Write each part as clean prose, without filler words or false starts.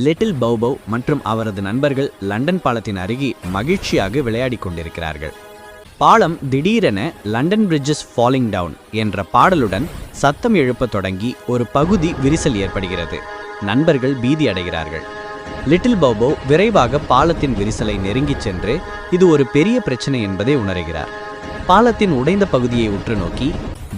Little பௌபவ் மற்றும் அவரது நண்பர்கள் லண்டன் பாலத்தின் அருகே மகிழ்ச்சியாக விளையாடிக் கொண்டிருக்கிறார்கள். பாலம் திடீரென லண்டன் பிரிட்ஜஸ் ஃபாலிங் டவுன் என்ற பாடலுடன் சத்தம் எழுப்பத் தொடங்கி ஒரு பகுதி விரிசல் ஏற்படுகிறது. நண்பர்கள் பீதி அடைகிறார்கள். லிட்டில் பௌபவ் விரைவாக பாலத்தின் விரிசலை நெருங்கிச் சென்று இது ஒரு பெரிய பிரச்சனை என்பதை உணர்கிறார். பாலத்தின் உடைந்த பகுதியை உற்று நோக்கி,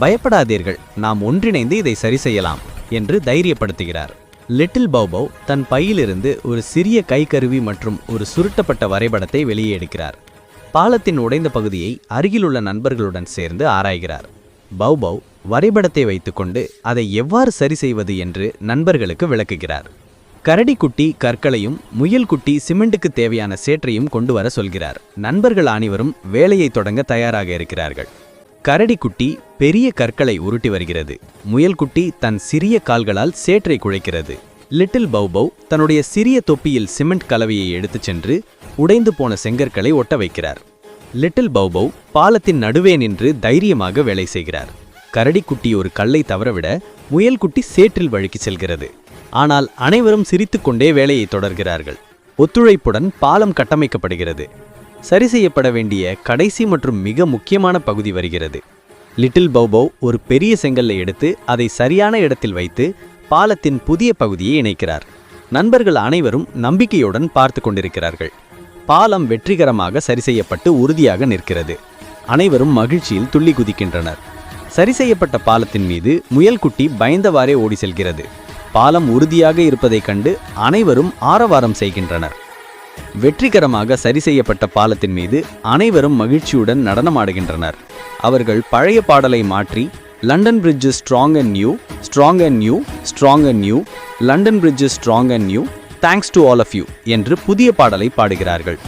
பயப்படாதீர்கள், நாம் ஒன்றிணைந்து இதை சரி செய்யலாம் என்று தைரியப்படுத்துகிறார். லிட்டில் பௌபவ் தன் பையிலிருந்து ஒரு சிறிய கைக்கருவி மற்றும் ஒரு சுருட்டப்பட்ட வரைபடத்தை வெளியே எடுக்கிறார். பாலத்தின் உடைந்த பகுதியை அருகிலுள்ள நண்பர்களுடன் சேர்ந்து ஆராய்கிறார். பௌபவ் வரைபடத்தை வைத்துக்கொண்டு அதை எவ்வாறு சரி செய்வது என்று நண்பர்களுக்கு விளக்குகிறார். கரடிக்குட்டி கற்களையும் முயல்குட்டி சிமெண்ட்டுக்கு தேவையான சேற்றையும் கொண்டு வர சொல்கிறார். நண்பர்கள் அனைவரும் வேலையை தொடங்க தயாராக இருக்கிறார்கள். கரடிக்குட்டி பெரிய கற்களை உருட்டி வருகிறது. முயல்குட்டி தன் சிறிய கால்களால் சேற்றை குழைக்கிறது. லிட்டில் பௌபவ் தன்னுடைய சிறிய தொப்பியில் சிமெண்ட் கலவையை எடுத்துச் சென்று உடைந்து போன செங்கற்களை ஒட்ட வைக்கிறார். லிட்டில் பௌபவ் பாலத்தின் நடுவே நின்று தைரியமாக வேலை செய்கிறார். கரடிக்குட்டி ஒரு கல்லை தவறவிட முயல்குட்டி சேற்றில் வழுக்கி செல்கிறது. ஆனால் அனைவரும் சிரித்துக்கொண்டே வேலையை தொடர்கிறார்கள். ஒத்துழைப்புடன் பாலம் கட்டமைக்கப்படுகிறது. சரி செய்யப்பட வேண்டிய கடைசி மற்றும் மிக முக்கியமான பகுதி வருகிறது. லிட்டில் பௌபவ் ஒரு பெரிய செங்கல்லை எடுத்து அதை சரியான இடத்தில் வைத்து பாலத்தின் புதிய பகுதியை இணைக்கிறார். நண்பர்கள் அனைவரும் நம்பிக்கையுடன் பார்த்து கொண்டிருக்கிறார்கள். பாலம் வெற்றிகரமாக சரி செய்யப்பட்டு உறுதியாக நிற்கிறது. அனைவரும் மகிழ்ச்சியில் துள்ளி குதிக்கின்றனர். சரி செய்யப்பட்ட பாலத்தின் மீது முயல்குட்டி பயந்தவாறே ஓடி செல்கிறது. பாலம் உறுதியாக இருப்பதைக் கண்டு அனைவரும் ஆரவாரம் செய்கின்றனர். வெற்றிகரமாக சரி செய்யப்பட்ட பாலத்தின் மீது அனைவரும் மகிழ்ச்சியுடன் நடனமாடுகின்றனர். அவர்கள் பழைய பாடலை மாற்றி London bridge strong and new, strong and new, strong and new, London bridge strong and new, thanks to all of you என்று புதிய பாடலை பாடுகிறார்கள்.